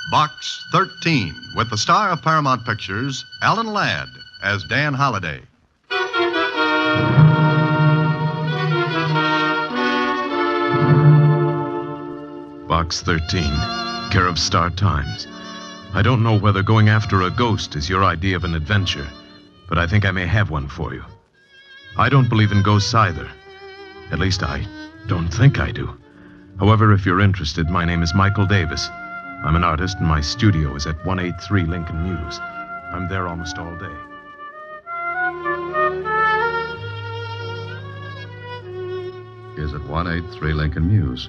Box 13, with the star of Paramount Pictures, Alan Ladd, as Dan Holliday. Box 13, care of Star Times. I don't know whether going after a ghost is your idea of an adventure, but I think I may have one for you. I don't believe in ghosts either. At least I don't think I do. However, if you're interested, my name is Michael Davis. I'm an artist, and my studio is at 183 Lincoln Mews. I'm there almost all day. Is at 183 Lincoln Mews.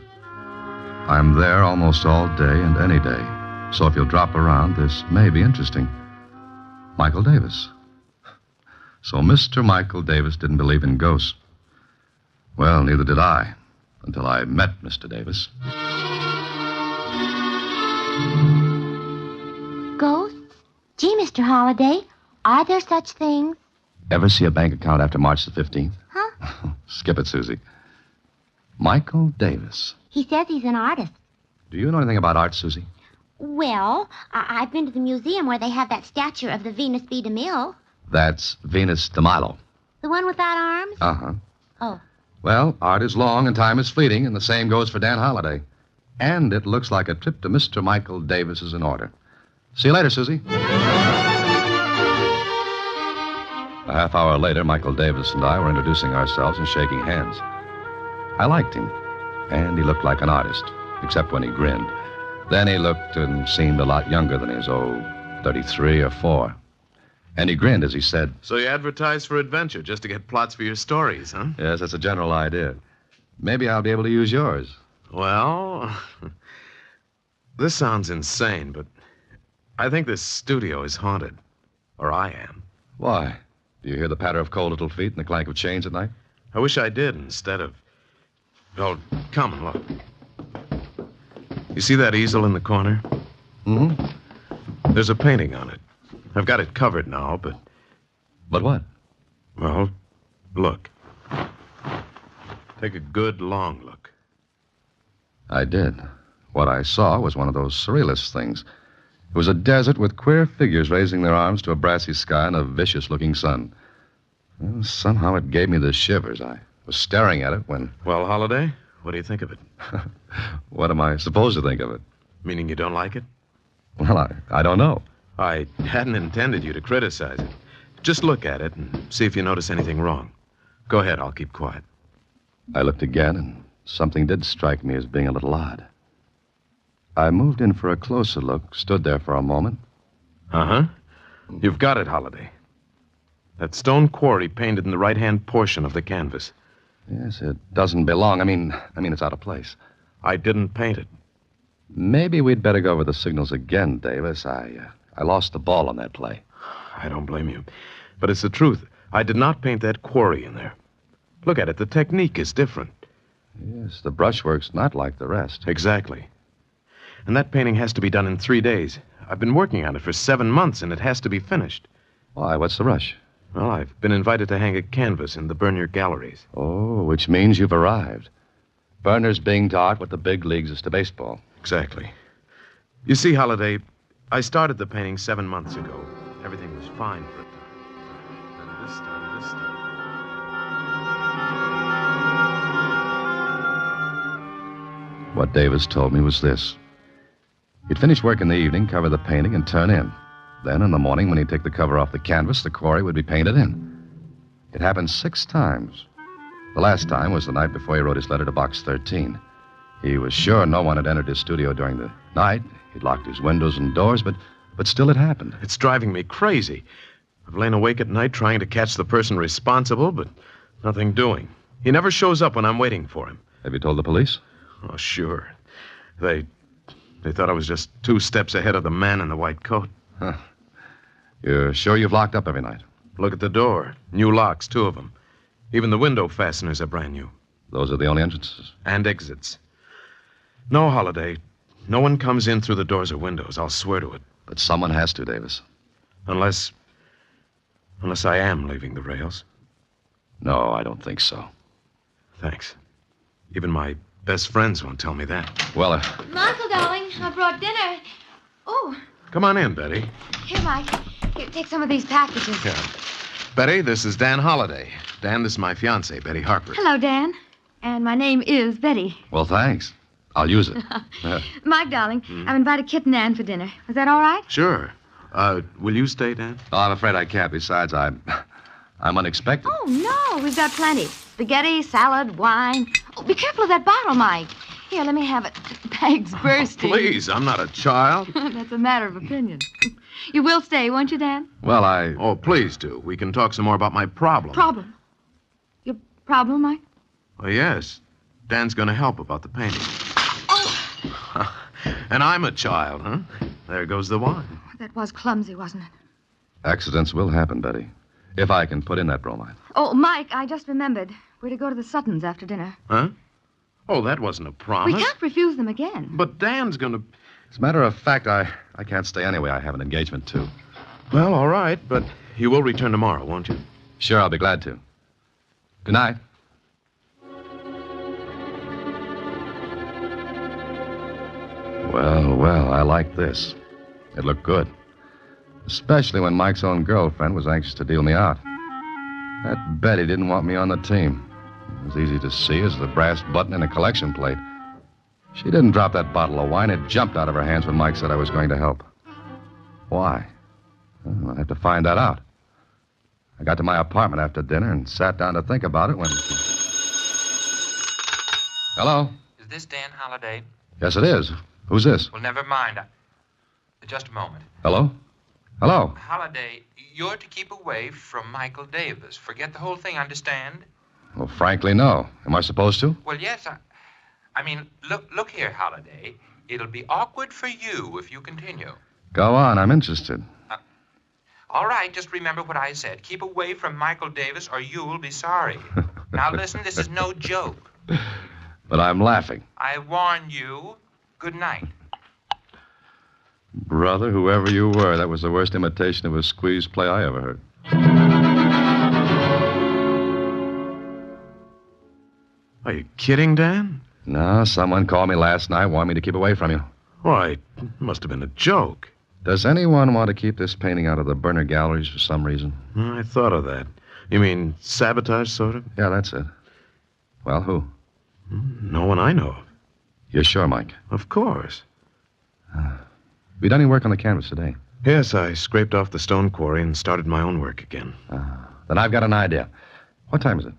I'm there almost all day and any day. So if you'll drop around, this may be interesting. Michael Davis. So Mr. Michael Davis didn't believe in ghosts. Well, neither did I, until I met Mr. Davis. Ghosts? Gee, Mr. Holliday, are there such things? Ever see a bank account after March the 15th? Huh? Skip it, Susie. Michael Davis. He says he's an artist. Do you know anything about art, Susie? Well, I've been to the museum where they have that statue of the Venus B. DeMille. That's Venus de Milo. The one without arms? Uh-huh. Oh. Well, art is long and time is fleeting, and the same goes for Dan Holliday. And it looks like a trip to Mr. Michael Davis is in order. See you later, Susie. A half hour later, Michael Davis and I were introducing ourselves and shaking hands. I liked him, and he looked like an artist, except when he grinned. Then he looked and seemed a lot younger than he was, 33 or 4. And he grinned as he said, So you advertise for adventure just to get plots for your stories, huh? Yes, that's a general idea. Maybe I'll be able to use yours. Well, this sounds insane, but I think this studio is haunted. Or I am. Why? Do you hear the patter of cold little feet and the clank of chains at night? I wish I did instead of... Oh, come and look. You see that easel in the corner? Mm-hmm. There's a painting on it. I've got it covered now, but... But what? Well, look. Take a good, long look. I did. What I saw was one of those surrealist things. It was a desert with queer figures raising their arms to a brassy sky and a vicious-looking sun. Well, somehow it gave me the shivers. I was staring at it when... Well, Holliday, what do you think of it? What am I supposed to think of it? Meaning you don't like it? Well, I don't know. I hadn't intended you to criticize it. Just look at it and see if you notice anything wrong. Go ahead, I'll keep quiet. I looked again, and something did strike me as being a little odd. I moved in for a closer look, stood there for a moment. Uh-huh. You've got it, Holliday. That stone quarry painted in the right-hand portion of the canvas. Yes, it doesn't belong. I mean, it's out of place. I didn't paint it. Maybe we'd better go over the signals again, Davis. I lost the ball on that play. I don't blame you. But it's the truth. I did not paint that quarry in there. Look at it. The technique is different. Yes, the brushwork's not like the rest. Exactly. And that painting has to be done in 3 days. I've been working on it for 7 months, and it has to be finished. Why, what's the rush? Well, I've been invited to hang a canvas in the Bernier galleries. Oh, which means you've arrived. Berner's being to art what the big leagues is to baseball. Exactly. You see, Holliday, I started the painting 7 months ago. Everything was fine for a time. Then this time. What Davis told me was this. He'd finish work in the evening, cover the painting, and turn in. Then, in the morning, when he'd take the cover off the canvas, the quarry would be painted in. It happened 6 times. The last time was the night before he wrote his letter to Box 13. He was sure no one had entered his studio during the night. He'd locked his windows and doors, but still it happened. It's driving me crazy. I've lain awake at night trying to catch the person responsible, but nothing doing. He never shows up when I'm waiting for him. Have you told the police? Oh, sure. They thought I was just 2 steps ahead of the man in the white coat. Huh. You're sure you've locked up every night? Look at the door. New locks, 2 of them. Even the window fasteners are brand new. Those are the only entrances? And exits. No, Holliday. No one comes in through the doors or windows. I'll swear to it. But someone has to, Davis. Unless I am leaving the rails. No, I don't think so. Thanks. Even my best friends won't tell me that. Well, Michael, darling, I brought dinner. Oh, Come on in, Betty. here, Mike. Here, take some of these packages. Yeah. Betty, this is Dan Holliday. Dan, this is my fiancée, Betty Harper. Hello, Dan. And my name is Betty. Well, thanks. I'll use it. Mike, darling, I've invited Kit and Ann for dinner. Is that all right? Sure. Will you stay, Dan? Oh, I'm afraid I can't. Besides, I'm unexpected. Oh, no, we've got plenty. Spaghetti, salad, wine. Oh, be careful of that bottle, Mike. Here, let me have it. The bag's bursting. Please, I'm not a child. That's a matter of opinion. You will stay, won't you, Dan? Well, Oh, please do. We can talk some more about my problem. Problem? Your problem, Mike? Oh, yes. Dan's going to help about the painting. Oh. And I'm a child, huh? There goes the wine. That was clumsy, wasn't it? Accidents will happen, Betty. If I can put in that bromide. Oh, Mike, I just remembered. We're to go to the Suttons after dinner. Huh? Oh, that wasn't a promise. We can't refuse them again. But Dan's going to... As a matter of fact, I can't stay anyway. I have an engagement, too. Well, all right, but you will return tomorrow, won't you? Sure, I'll be glad to. Good night. Well, I like this. It looked good. Especially when Mike's own girlfriend was anxious to deal me out. That Betty didn't want me on the team. It was easy to see as the brass button in a collection plate. She didn't drop that bottle of wine. It jumped out of her hands when Mike said I was going to help. Why? Well, I'll have to find that out. I got to my apartment after dinner and sat down to think about it when... Hello? Is this Dan Holliday? Yes, it is. Who's this? Well, never mind. Just a moment. Hello? Hello? Holliday, you're to keep away from Michael Davis. Forget the whole thing, understand? Well, frankly, no. Am I supposed to? Well, yes, I mean, look here, Holliday. It'll be awkward for you if you continue. Go on. I'm interested. All right, just remember what I said. Keep away from Michael Davis or you'll be sorry. Now, listen, this is no joke. But I'm laughing. I warn you. Good night. Brother, whoever you were, that was the worst imitation of a squeeze play I ever heard. Are you kidding, Dan? No, someone called me last night, wanted me to keep away from you. Why, it must have been a joke. Does anyone want to keep this painting out of the burner galleries for some reason? I thought of that. You mean sabotage, sort of? Yeah, that's it. Well, who? No one I know of. You're sure, Mike? Of course. Have you done any work on the canvas today? Yes, I scraped off the stone quarry and started my own work again. Then I've got an idea. What time is it?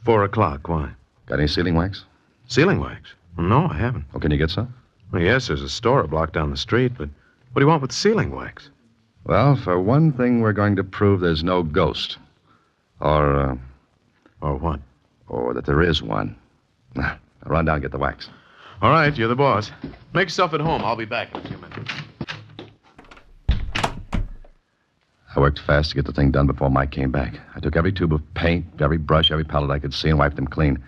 4 o'clock. Why? Got any sealing wax? Sealing wax? Well, no, I haven't. Oh, can you get some? Well, yes, there's a store a block down the street, but what do you want with sealing wax? Well, for one thing, we're going to prove there's no ghost. Or what? Or that there is one. Now, run down and get the wax. All right, you're the boss. Make yourself at home. I'll be back in a few minutes. I worked fast to get the thing done before Mike came back. I took every tube of paint, every brush, every palette I could see, and wiped them clean.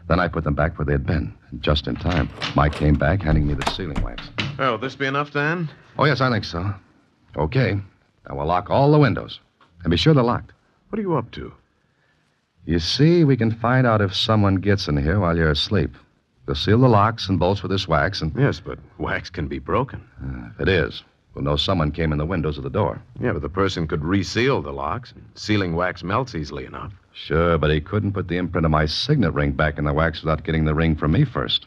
Then I put them back where they had been. And just in time, Mike came back, handing me the sealing wax. Oh, will this be enough, Dan? Oh, yes, I think so. Okay. Now we'll lock all the windows. And be sure they're locked. What are you up to? You see, we can find out if someone gets in here while you're asleep. We'll seal the locks and bolts with this wax, and... Yes, but wax can be broken. If it is, we'll know someone came in the windows of the door. Yeah, but the person could reseal the locks. Sealing wax melts easily enough. Sure, but he couldn't put the imprint of my signet ring back in the wax without getting the ring from me first.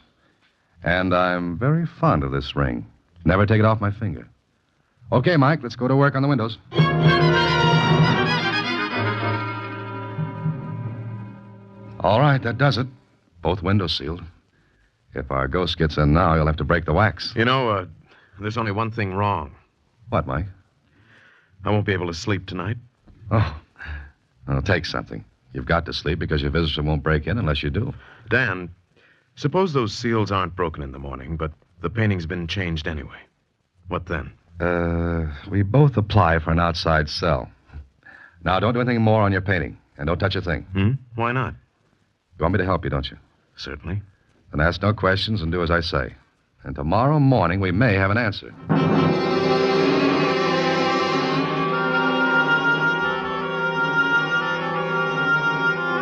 And I'm very fond of this ring. Never take it off my finger. Okay, Mike, let's go to work on the windows. All right, that does it. Both windows sealed. If our ghost gets in now, you'll have to break the wax. You know, there's only one thing wrong. What, Mike? I won't be able to sleep tonight. Oh, well, take something. You've got to sleep because your visitor won't break in unless you do. Dan, suppose those seals aren't broken in the morning, but the painting's been changed anyway. What then? We both apply for an outside cell. Now, don't do anything more on your painting, and don't touch a thing. Why not? You want me to help you, don't you? Certainly. Then ask no questions and do as I say. And tomorrow morning, we may have an answer. It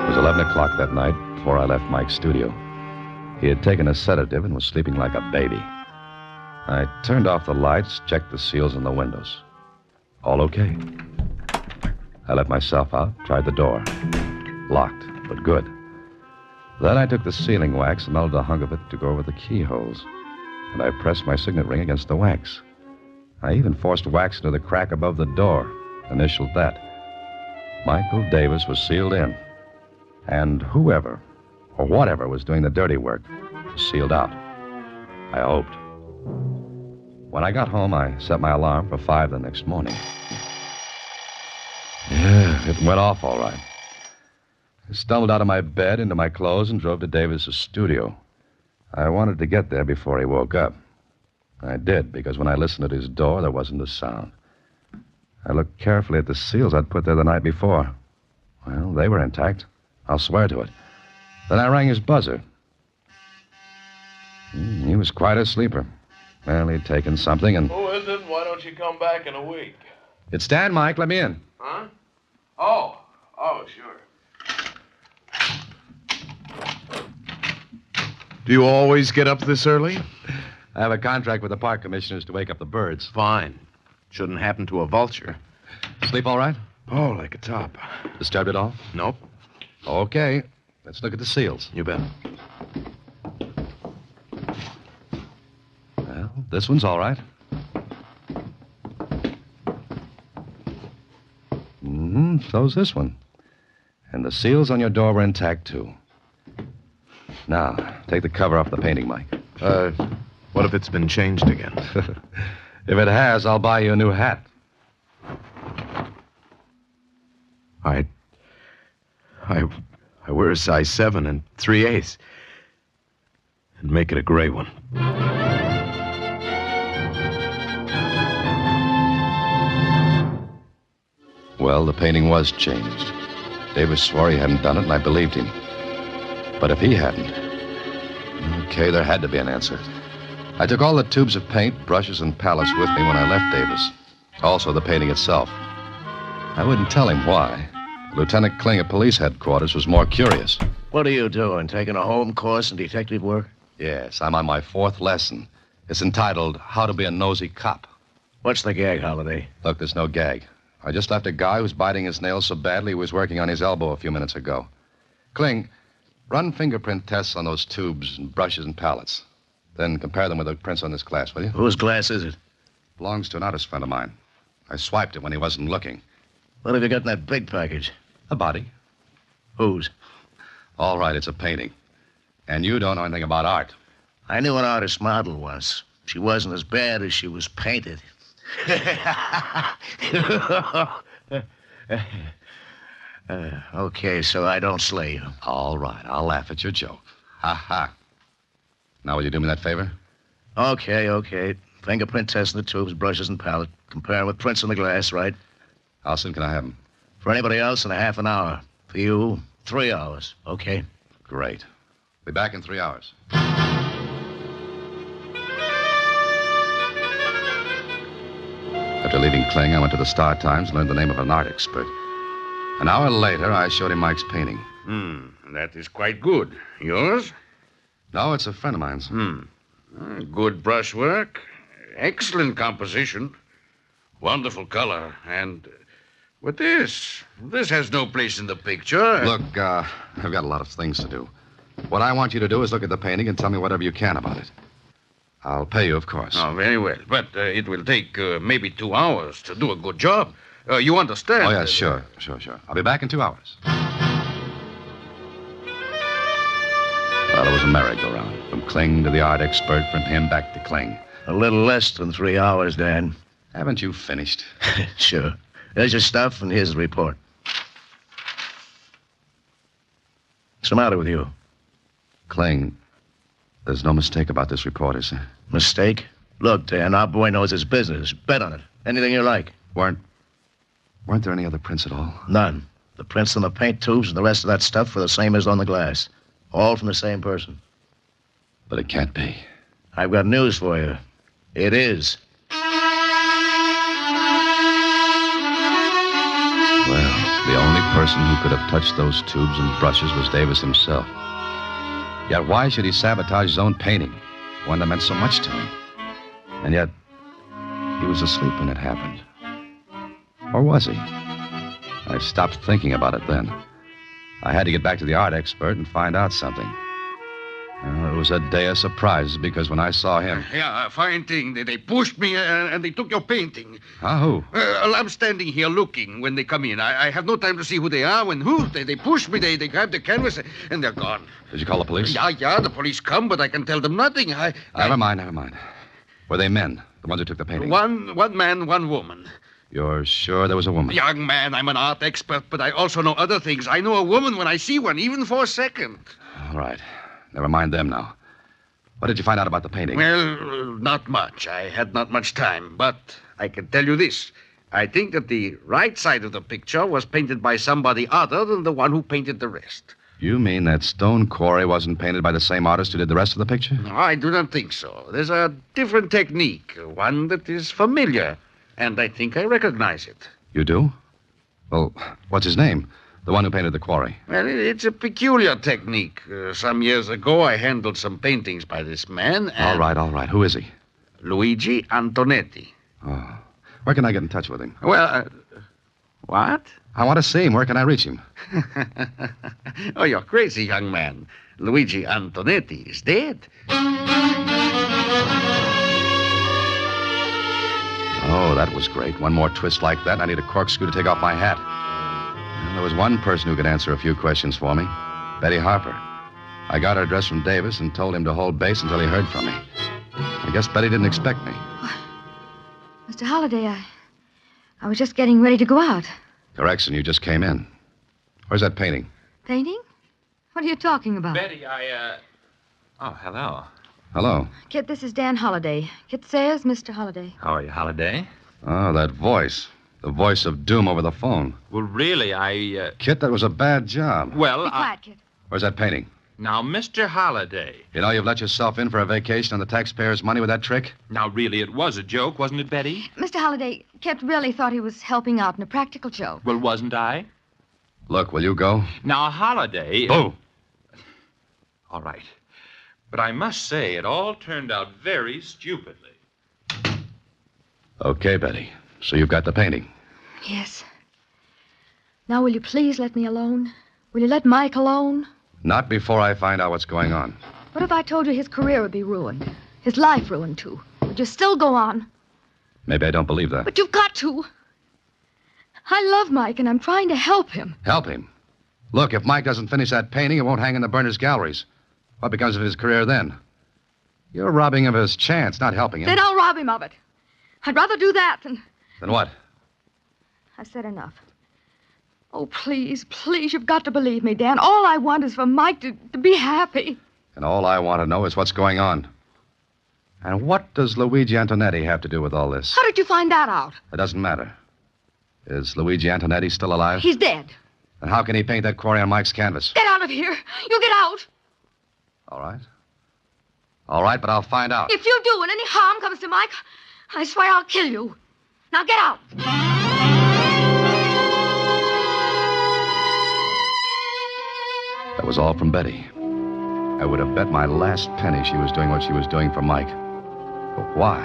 was 11 o'clock that night before I left Mike's studio. He had taken a sedative and was sleeping like a baby. I turned off the lights, checked the seals in the windows. All okay. I let myself out, tried the door. Locked, but good. Then I took the sealing wax and melted a hunk of it to go over the keyholes. And I pressed my signet ring against the wax. I even forced wax into the crack above the door, initialed that. Michael Davis was sealed in. And whoever, or whatever, was doing the dirty work was sealed out. I hoped. When I got home, I set my alarm for 5 the next morning. Yeah, it went off all right. I stumbled out of my bed, into my clothes, and drove to Davis's studio. I wanted to get there before he woke up. I did, because when I listened at his door, there wasn't a sound. I looked carefully at the seals I'd put there the night before. Well, they were intact. I'll swear to it. Then I rang his buzzer. He was quite a sleeper. Well, he'd taken something and... Who is it? Why don't you come back in a week? It's Dan, Mike. Let me in. Huh? Oh, sure. Do you always get up this early? I have a contract with the park commissioners to wake up the birds. Fine. Shouldn't happen to a vulture. Sleep all right? Oh, like a top. Disturbed at all? Nope. Okay. Let's look at the seals. You bet. Well, this one's all right. So's this one. And the seals on your door were intact, too. Now, take the cover off the painting, Mike. What if it's been changed again? If it has, I'll buy you a new hat. I wear a size 7 and 3/8. And make it a gray one. Well, the painting was changed. Davis swore he hadn't done it, and I believed him. But if he hadn't... Okay, there had to be an answer. I took all the tubes of paint, brushes, and palettes with me when I left Davis. Also the painting itself. I wouldn't tell him why. Lieutenant Kling at police headquarters was more curious. What are you doing? Taking a home course in detective work? Yes, I'm on my 4th lesson. It's entitled How to Be a Nosy Cop. What's the gag, Holiday? Look, there's no gag. I just left a guy who's biting his nails so badly he was working on his elbow a few minutes ago. Kling, run fingerprint tests on those tubes and brushes and palettes. Then compare them with the prints on this glass, will you? Whose glass is it? Belongs to an artist friend of mine. I swiped it when he wasn't looking. What have you got in that big package? A body. Whose? All right, it's a painting. And you don't know anything about art. I knew an artist model once. She wasn't as bad as she was painted. Okay, so I don't slay you. All right, I'll laugh at your joke. Ha ha. Now, will you do me that favor? Okay. Fingerprint test in the tubes, brushes, and palette. Compare with prints on the glass, right? How soon can I have them? For anybody else, in a half an hour. For you, 3 hours. Okay? Great. Be back in 3 hours. After leaving Kling, I went to the Star Times and learned the name of an art expert. An hour later, I showed him Mike's painting. That is quite good. Yours? No, it's a friend of mine's. Good brushwork. Excellent composition. Wonderful color. And with this has no place in the picture. Look, I've got a lot of things to do. What I want you to do is look at the painting and tell me whatever you can about it. I'll pay you, of course. Oh, very well. But it will take maybe 2 hours to do a good job. You understand? Oh, yeah, sure. I'll be back in 2 hours. Well, it was a merry-go-round. From Kling to the art expert, from him back to Kling. A little less than 3 hours, Dan. Haven't you finished? Sure. There's your stuff, and here's the report. What's the matter with you? Kling, there's no mistake about this report, is there? Mistake? Look, Dan, our boy knows his business. Bet on it. Anything you like. Weren't there any other prints at all? None. The prints on the paint tubes and the rest of that stuff were the same as on the glass. All from the same person. But it can't be. I've got news for you. It is. Well, the only person who could have touched those tubes and brushes was Davis himself. Yet why should he sabotage his own painting? One that meant so much to him. And yet, he was asleep when it happened. Or was he? I stopped thinking about it then. I had to get back to the art expert and find out something. It was a day of surprises because when I saw him... Yeah, fine thing. They pushed me and they took your painting. Who? I'm standing here looking when they come in. I have no time to see who they are. When who? They pushed me. They grabbed the canvas and they're gone. Did you call the police? Yeah, the police come, but I can tell them nothing. Never mind. Were they men, the ones who took the painting? One man, one woman. You're sure there was a woman? Young man, I'm an art expert, but I also know other things. I know a woman when I see one, even for a second. All right. Never mind them now. What did you find out about the painting? Well, not much. I had not much time, but I can tell you this. I think that the right side of the picture was painted by somebody other than the one who painted the rest. You mean that stone quarry wasn't painted by the same artist who did the rest of the picture? No, I do not think so. There's a different technique, one that is familiar, and I think I recognize it. You do? Well, what's his name? The one who painted the quarry. Well, it's a peculiar technique. Some years ago, I handled some paintings by this man. And All right. Who is he? Luigi Antonetti. Oh. Where can I get in touch with him? Well, what? I want to see him. Where can I reach him? Oh, you're crazy, young man. Luigi Antonetti is dead. Oh, that was great. One more twist like that, and I need a corkscrew to take off my hat. Well, there was one person who could answer a few questions for me. Betty Harper. I got her address from Davis and told him to hold base until he heard from me. I guess Betty didn't expect me. Mr. Holliday, I was just getting ready to go out. Correction, you just came in. Where's that painting? Painting? What are you talking about? Betty, Oh, hello. Hello. Kit, this is Dan Holliday. Kit says Mr. Holliday. How are you, Holliday? Oh, that voice. The voice of doom over the phone. Well, really, Kit, that was a bad job. Well, Be quiet, Kit. Where's that painting? Now, Mr. Holliday. You know you've let yourself in for a vacation on the taxpayers' money with that trick? Now, really, it was a joke, wasn't it, Betty? Mr. Holliday, Kit really thought he was helping out in a practical joke. Well, wasn't I? Look, will you go? Now, Holliday... Boo! All right. But I must say, it all turned out very stupidly. Okay, Betty. So you've got the painting. Yes. Now, will you please let me alone? Will you let Mike alone? Not before I find out what's going on. What if I told you his career would be ruined? His life ruined, too? Would you still go on? Maybe I don't believe that. But you've got to. I love Mike, and I'm trying to help him. Help him? Look, if Mike doesn't finish that painting, it won't hang in the Burners' galleries. What becomes of his career then? You're robbing him of his chance, not helping him. Then I'll rob him of it. I'd rather do that than... Then what? I've said enough. Oh, please, you've got to believe me, Dan. All I want is for Mike to be happy. And all I want to know is what's going on. And what does Luigi Antonetti have to do with all this? How did you find that out? It doesn't matter. Is Luigi Antonetti still alive? He's dead. Then how can he paint that quarry on Mike's canvas? Get out of here. You get out. All right. All right, but I'll find out. If you do and any harm comes to Mike, I swear I'll kill you. Now get out. That was all from Betty. I would have bet my last penny she was doing what she was doing for Mike. But why?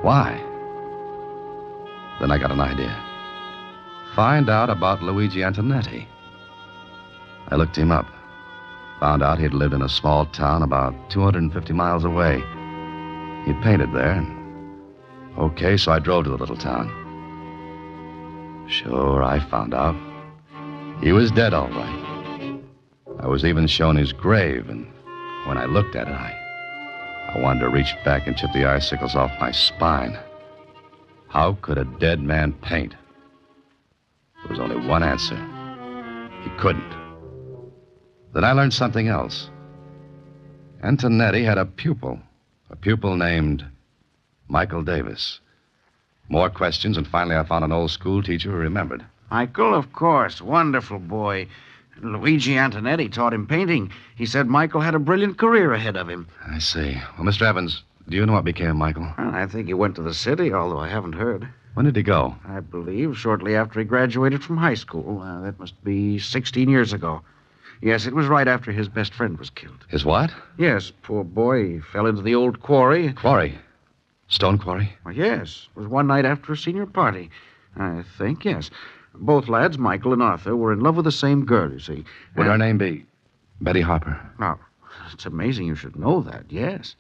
Why? Then I got an idea. Find out about Luigi Antonetti. I looked him up. Found out he'd lived in a small town about 250 miles away. He'd painted there. Okay, so I drove to the little town. Sure, I found out. He was dead, all right. I was even shown his grave, and when I looked at it, I wanted to reach back and chip the icicles off my spine. How could a dead man paint? There was only one answer. He couldn't. Then I learned something else. Antonetti had a pupil named Michael Davis. More questions, and finally I found an old school teacher who remembered. Michael, of course. Wonderful boy. Luigi Antonetti taught him painting. He said Michael had a brilliant career ahead of him. I see. Well, Mr. Evans, do you know what became of Michael? Well, I think he went to the city, although I haven't heard. When did he go? I believe shortly after he graduated from high school. That must be 16 years ago. Yes, it was right after his best friend was killed. His what? Yes, poor boy. He fell into the old quarry. Quarry? Stone quarry? Well, yes. It was one night after a senior party. I think, yes. Both lads, Michael and Arthur, were in love with the same girl, you see. Would her name be Betty Harper? Now, it's amazing you should know that, yes.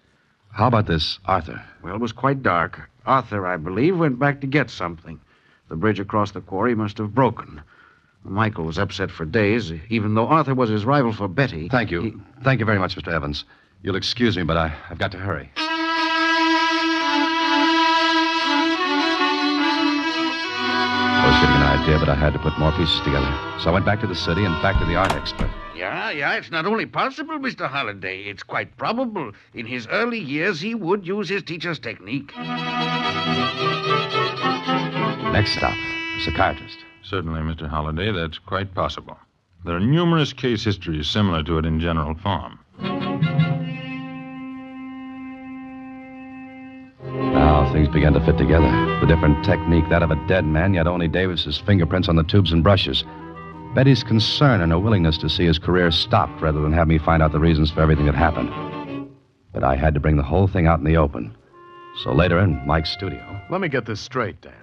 How about this Arthur? Well, it was quite dark. Arthur, I believe, went back to get something. The bridge across the quarry must have broken. Michael was upset for days, even though Arthur was his rival for Betty. Thank you. Thank you very much, Mr. Evans. You'll excuse me, but I've got to hurry. I was getting an idea, but I had to put more pieces together. So I went back to the city and back to the art expert. Yeah, it's not only possible, Mr. Holliday. It's quite probable. In his early years, he would use his teacher's technique. Next stop, a psychiatrist. Certainly, Mr. Holliday, that's quite possible. There are numerous case histories similar to it in general form. Now things began to fit together. The different technique, that of a dead man, yet only Davis's fingerprints on the tubes and brushes. Betty's concern and her willingness to see his career stopped rather than have me find out the reasons for everything that happened. But I had to bring the whole thing out in the open. So later in Mike's studio... Let me get this straight, Dan.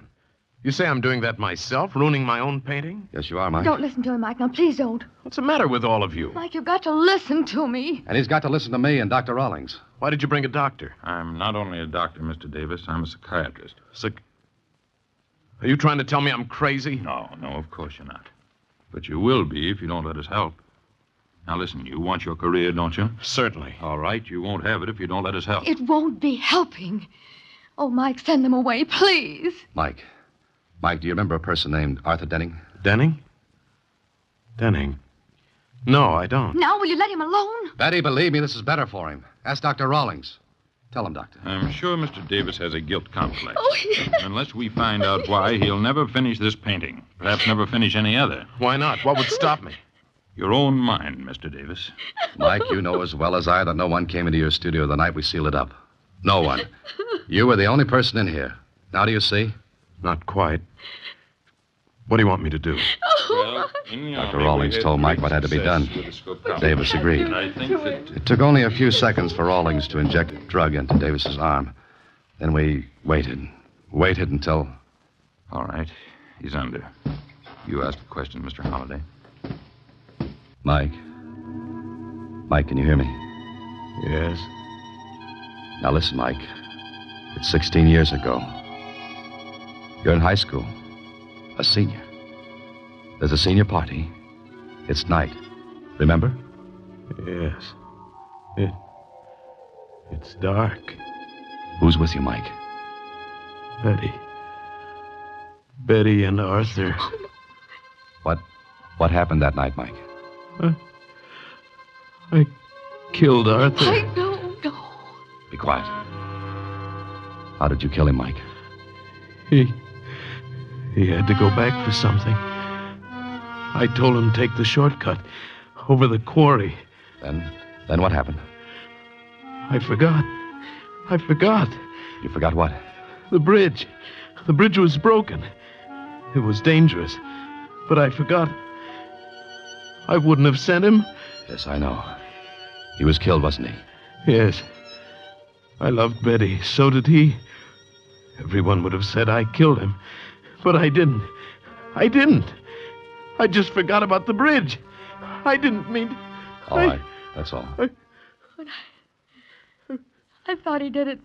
You say I'm doing that myself, ruining my own painting? Yes, you are, Mike. Don't listen to him, Mike. Now, please don't. What's the matter with all of you? Mike, you've got to listen to me. And he's got to listen to me and Dr. Rawlings. Why did you bring a doctor? I'm not only a doctor, Mr. Davis, I'm a psychiatrist. Are you trying to tell me I'm crazy? No, of course you're not. But you will be if you don't let us help. Now, listen, you want your career, don't you? Certainly. All right, you won't have it if you don't let us help. It won't be helping. Oh, Mike, send them away, please. Mike, do you remember a person named Arthur Denning? Denning? No, I don't. Now, will you let him alone? Betty, believe me, this is better for him. Ask Dr. Rawlings. Tell him, Doctor. I'm sure Mr. Davis has a guilt complex. Oh, yes. Unless we find out why, he'll never finish this painting. Perhaps never finish any other. Why not? What would stop me? Your own mind, Mr. Davis. Mike, you know as well as I that no one came into your studio the night we sealed it up. No one. You were the only person in here. Now do you see? Not quite. What do you want me to do? Well, Dr. Rawlings told Mike what had to be done. Davis agreed. I think that... It took only a few seconds for Rawlings to inject a drug into Davis's arm. Then we waited until... All right, he's under. You asked a question, Mr. Holliday. Mike, can you hear me? Yes. Now listen, Mike. It's 16 years ago. You're in high school. A senior. There's a senior party. It's night. Remember? Yes. It's dark. Who's with you, Mike? Betty and Arthur. What happened that night, Mike? I killed Arthur. Mike, no. Be quiet. How did you kill him, Mike? He had to go back for something. I told him to take the shortcut over the quarry. Then what happened? I forgot. You forgot what? The bridge. The bridge was broken. It was dangerous. But I forgot. I wouldn't have sent him. Yes, I know. He was killed, wasn't he? Yes. I loved Betty. So did he. Everyone would have said I killed him. But I didn't. I just forgot about the bridge. I didn't mean... All right. That's all. I thought he did it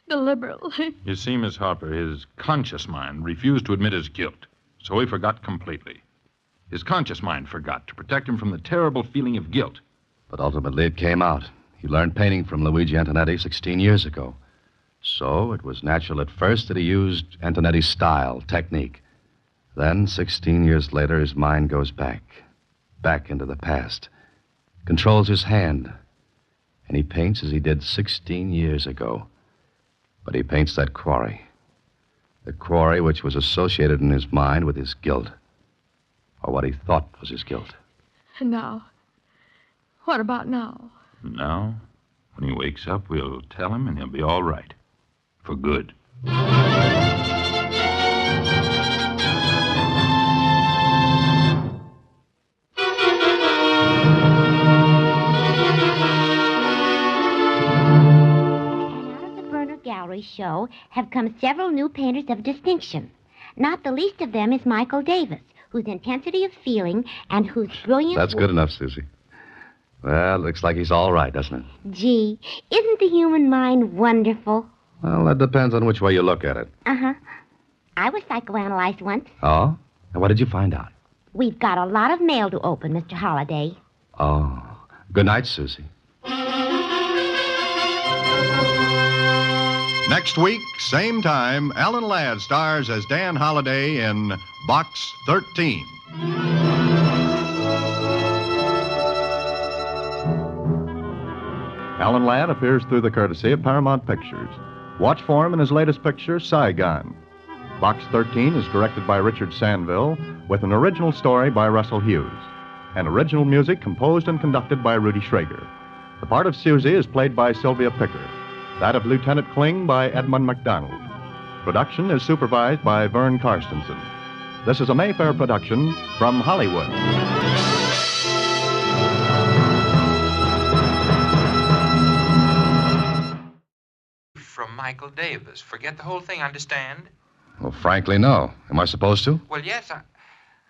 deliberately. You see, Miss Harper, his conscious mind refused to admit his guilt, so he forgot completely. His conscious mind forgot to protect him from the terrible feeling of guilt. But ultimately it came out. He learned painting from Luigi Antonetti 16 years ago. So it was natural at first that he used Antonetti's style, technique. Then, 16 years later, his mind goes back into the past, controls his hand, and he paints as he did 16 years ago. But he paints that quarry. The quarry which was associated in his mind with his guilt, or what he thought was his guilt. And now? What about now? Now, when he wakes up, we'll tell him and he'll be all right. For good. Gallery show have come several new painters of distinction. Not the least of them is Michael Davis, whose intensity of feeling and whose brilliant... That's good enough, Susie. Well, looks like he's all right, doesn't it? Gee, isn't the human mind wonderful? Well, that depends on which way you look at it. Uh-huh. I was psychoanalyzed once. Oh? And what did you find out? We've got a lot of mail to open, Mr. Holliday. Oh. Good night, Susie. Next week, same time, Alan Ladd stars as Dan Holliday in Box 13. Alan Ladd appears through the courtesy of Paramount Pictures. Watch for him in his latest picture, Saigon. Box 13 is directed by Richard Sandville, with an original story by Russell Hughes, and original music composed and conducted by Rudy Schrager. The part of Susie is played by Sylvia Picker, that of Lieutenant Kling by Edmund MacDonald. Production is supervised by Vern Karstensen. This is a Mayfair production from Hollywood. From Michael Davis. Forget the whole thing, understand? Well, frankly, no. Am I supposed to? Well, yes,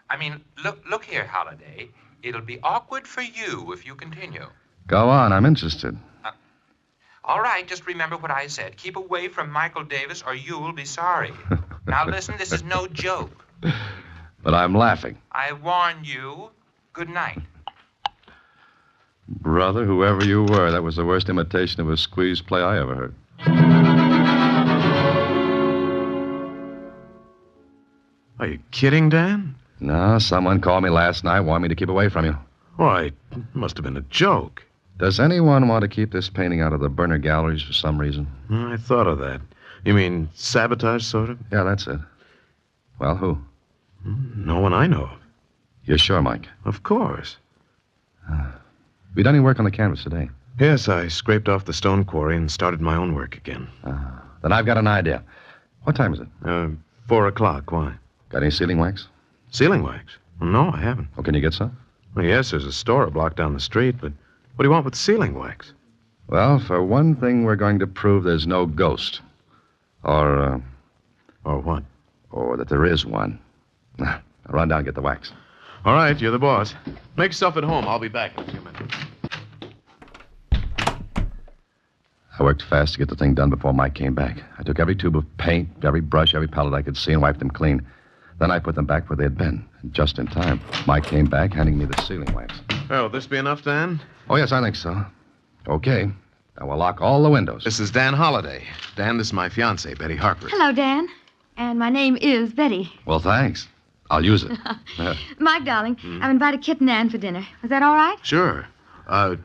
I mean, look here, Holliday. It'll be awkward for you if you continue. Go on, I'm interested. All right, just remember what I said. Keep away from Michael Davis or you'll be sorry. Now listen, this is no joke. But I'm laughing. I warn you. Good night. Brother, whoever you were, that was the worst imitation of a squeeze play I ever heard. Are you kidding, Dan? No, someone called me last night, wanted me to keep away from you. Why, it must have been a joke. Does anyone want to keep this painting out of the burner galleries for some reason? I thought of that. You mean sabotage, sort of? Yeah, that's it. Well, who? No one I know of. You're sure, Mike? Of course. Have you done any work on the canvas today? Yes, I scraped off the stone quarry and started my own work again. Then I've got an idea. What time is it? 4 o'clock. Why? Got any sealing wax? Sealing wax? No, I haven't. Oh, can you get some? Well, yes, there's a store a block down the street, but what do you want with sealing wax? Well, for one thing, we're going to prove there's no ghost. Or what? Or that there is one. I'll run down and get the wax. All right, you're the boss. Make yourself at home. I'll be back in a few minutes. I worked fast to get the thing done before Mike came back. I took every tube of paint, every brush, every palette I could see, and wiped them clean. Then I put them back where they had been. And just in time, Mike came back, handing me the sealing wax. Oh, will this be enough, Dan? Oh, yes, I think so. Okay. Now we'll lock all the windows. This is Dan Holliday. Dan, this is my fiancée, Betty Harper. Hello, Dan. And my name is Betty. Well, thanks. I'll use it. Mike, darling, I've invited Kit and Ann for dinner. Is that all right? Sure.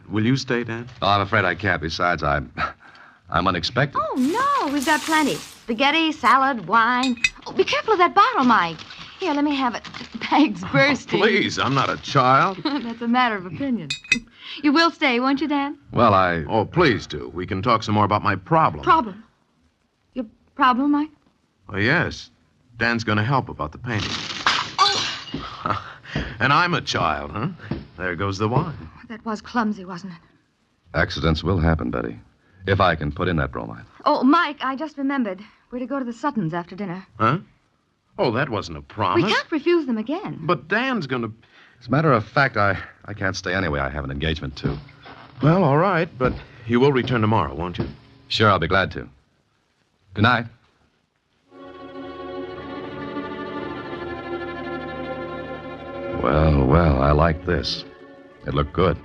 Will you stay, Dan? Oh, I'm afraid I can't. Besides, I'm unexpected. Oh, no, we've got plenty. Spaghetti, salad, wine. Oh, be careful of that bottle, Mike. Here, let me have it. Bag's bursting. Please, I'm not a child. That's a matter of opinion. You will stay, won't you, Dan? Well, Oh, please do. We can talk some more about my problem. Problem? Your problem, Mike? Oh, yes. Dan's going to help about the painting. Oh. And I'm a child, huh? There goes the wine. That was clumsy, wasn't it? Accidents will happen, Betty. If I can put in that bromide. Oh, Mike, I just remembered. We're to go to the Suttons after dinner. Huh? Oh, that wasn't a promise. We can't refuse them again. But Dan's going to... As a matter of fact, I can't stay anyway. I have an engagement, too. Well, all right, but you will return tomorrow, won't you? Sure, I'll be glad to. Good night. Well, I like this. It looked good.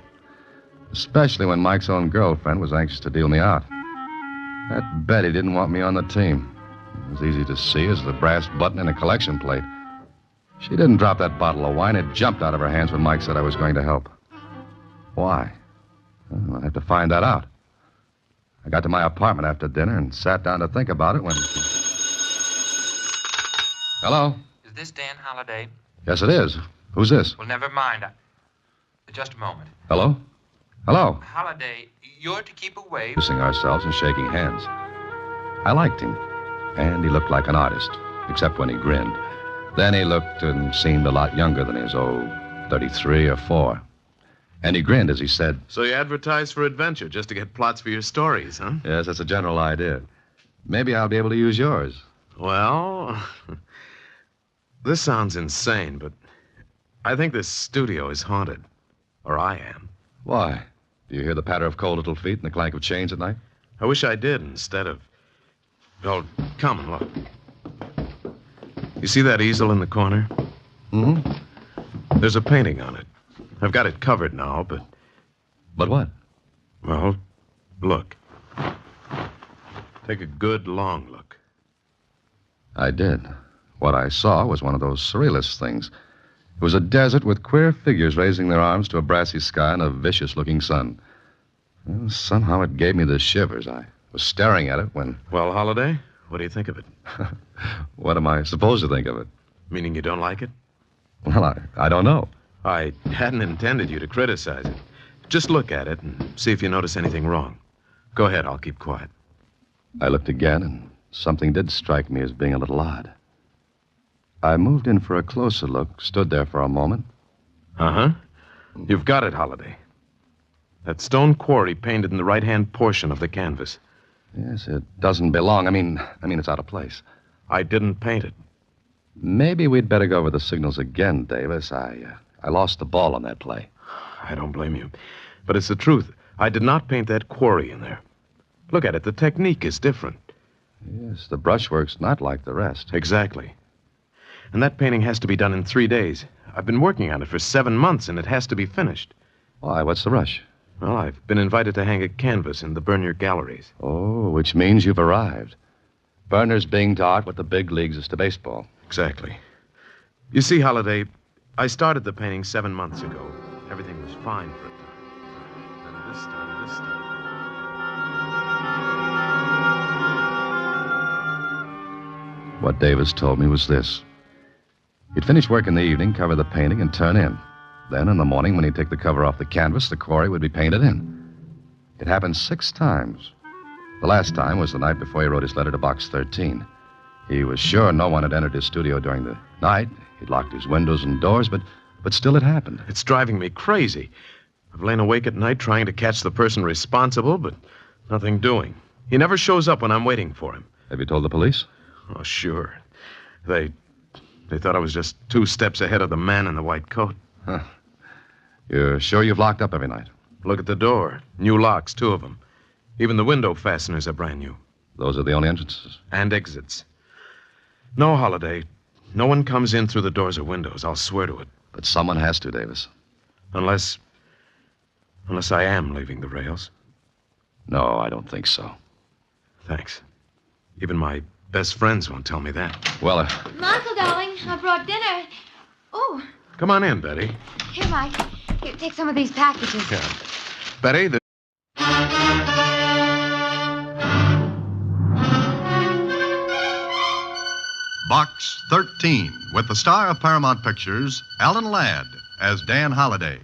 Especially when Mike's own girlfriend was anxious to deal me out. That Betty didn't want me on the team. It was easy to see as the brass button in a collection plate. She didn't drop that bottle of wine. It jumped out of her hands when Mike said I was going to help. Why? Well, I'll have to find that out. I got to my apartment after dinner and sat down to think about it when... Hello? Is this Dan Holliday? Yes, it is. Who's this? Well, never mind. Just a moment. Hello? Hello? Holliday, you're to keep away... Kissing ourselves and shaking hands. I liked him. And he looked like an artist, except when he grinned. Then he looked and seemed a lot younger than his, 33 or 4. And he grinned as he said... So you advertise for adventure just to get plots for your stories, huh? Yes, that's a general idea. Maybe I'll be able to use yours. Well, this sounds insane, but I think this studio is haunted. Or I am. Why? Do you hear the patter of cold little feet and the clank of chains at night? I wish I did instead of... Oh, come and look. You see that easel in the corner? Mm-hmm. There's a painting on it. I've got it covered now, but... But what? Well, look. Take a good, long look. I did. What I saw was one of those surrealist things. It was a desert with queer figures raising their arms to a brassy sky and a vicious-looking sun. Well, somehow it gave me the shivers. I was staring at it when... Well, Holiday, what do you think of it? What am I supposed to think of it? Meaning you don't like it? Well, I don't know. I hadn't intended you to criticize it. Just look at it and see if you notice anything wrong. Go ahead, I'll keep quiet. I looked again, and something did strike me as being a little odd. I moved in for a closer look, stood there for a moment. Uh-huh. You've got it, Holiday. That stone quarry painted in the right-hand portion of the canvas. Yes, it doesn't belong. I mean, it's out of place. I didn't paint it. Maybe we'd better go over the signals again, Davis. I lost the ball on that play. I don't blame you. But it's the truth. I did not paint that quarry in there. Look at it. The technique is different. Yes, the brushwork's not like the rest. Exactly. And that painting has to be done in 3 days. I've been working on it for 7 months, and it has to be finished. Why, what's the rush? Well, I've been invited to hang a canvas in the Bernier galleries. Oh, which means you've arrived. Berner's being to art what the big leagues is to baseball. Exactly. You see, Holiday, I started the painting 7 months ago. Everything was fine for a time. And this time... What Davis told me was this. He'd finish work in the evening, cover the painting, and turn in. Then in the morning, when he'd take the cover off the canvas, the quarry would be painted in. It happened 6 times. The last time was the night before he wrote his letter to Box 13. He was sure no one had entered his studio during the night. He'd locked his windows and doors, but still it happened. It's driving me crazy. I've lain awake at night trying to catch the person responsible, but nothing doing. He never shows up when I'm waiting for him. Have you told the police? Oh, sure. They thought I was just 2 steps ahead of the man in the white coat. Huh. You're sure you've locked up every night? Look at the door. New locks, 2 of them. Even the window fasteners are brand new. Those are the only entrances? And exits. No, Holiday. No one comes in through the doors or windows. I'll swear to it. But someone has to, Davis. Unless I am leaving the rails. No, I don't think so. Thanks. Even my best friends won't tell me that. Well, Marshall, darling, I brought dinner. Oh, Come on in, Betty. here, Mike. Here, take some of these packages. Yeah. Betty, the... Box 13, with the star of Paramount Pictures, Alan Ladd, as Dan Holliday.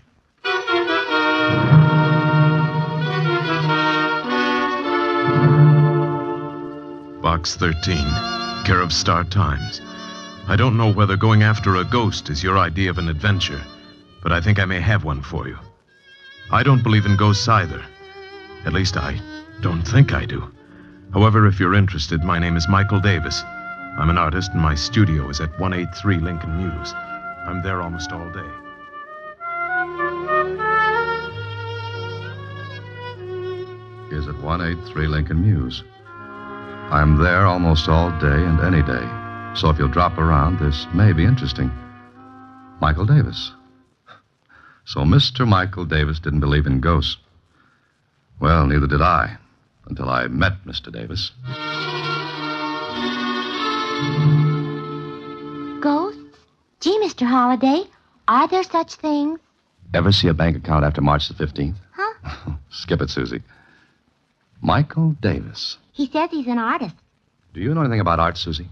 Box 13, care of Star Times. I don't know whether going after a ghost is your idea of an adventure, but I think I may have one for you. I don't believe in ghosts either. At least I don't think I do. However, if you're interested, my name is Michael Davis. I'm an artist, and my studio is at 183 Lincoln Mews. I'm there almost all day. is at 183 Lincoln Mews. I'm there almost all day and any day. So if you'll drop around, this may be interesting. Michael Davis. So Mr. Michael Davis didn't believe in ghosts. Well, neither did I, until I met Mr. Davis. Ghosts? Gee, Mr. Holliday, are there such things? Ever see a bank account after March the 15th? Huh? Skip it, Susie. Michael Davis. He says he's an artist. Do you know anything about art, Susie?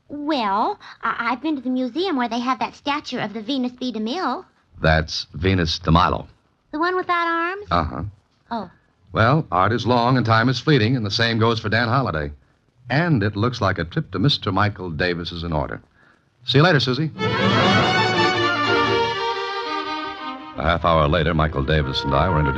Well, I've been to the museum where they have that statue of the Venus B. DeMille. That's Venus de Milo. The one without arms? Uh-huh. Oh. Well, art is long and time is fleeting, and the same goes for Dan Holliday. And it looks like a trip to Mr. Michael Davis is in order. See you later, Susie. A half hour later, Michael Davis and I were introduced